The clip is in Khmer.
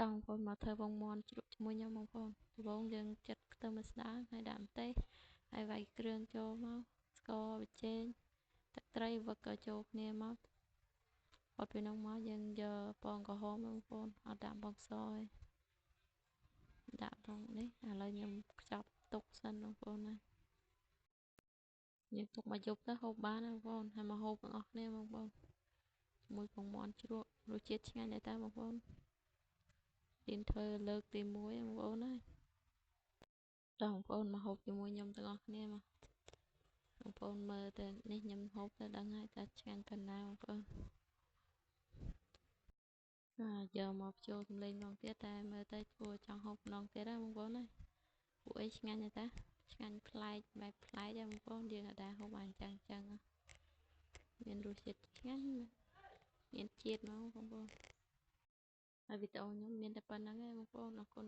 តោះបងប្អូនមកធ្វើពងមាន់ជ្រក់ជាមួយខ្ញុំបងប្អូនដំបូងយើងចាត់ខ្ទឹមឲ្យស្ដើងហើយដាក់ម្ទេសហើយវាយគ្រឿងចូលមកស្ករប៊ីចេងទឹកត្រីវឹកក៏ចូលគ្នាមកអត់ពីនោះមកយើងយកពងក្រហមបងប្អូនអត់ដាក់ពងសទេដាក់ពងនេះឥឡូវខ្ញុំខ្ចប់ទុកសិនបងប្អូនណាយើងទុកមកយប់ទៅហូបបានណាបងប្អូនហើយមកហូបទាំងអស់គ្នាបងប្អូនជាមួយពងមាន់ជ្រក់រសជាតិឆ្ងាញ់ដែរតើបងប្អូនរៀនធ្វើលើកទី1បងប្អូនហើយតោះបងប្អូនមកហូបជាមួយខ្ញុំទាំងអស់គ្នាមកបងប្អូនមើលទៅនេះខ្ញុំហូបទៅដឹងហើយតើឆ្ងាញ់ប៉ុណ្ណាបងប្អូនយកមកភ្ជួរសម្លេងម្ដងទៀតតែមើលទៅគួរចង់ហូបម្ដងទៀតណាបងប្អូនណាពួកអីឆ្ងាញ់ទេតាឆ្ងាញ់ប្លែកបែបប្លែកទេបងប្អូនយើងអាចហូបបានចឹងមានរសជាតិឆ្ងាញ់មានជាតិមកបងប្អូនហើយវីដេអូខ្ញុំមានតែប៉ុណ្្នឹងឯងបងប្អូនអរគុណ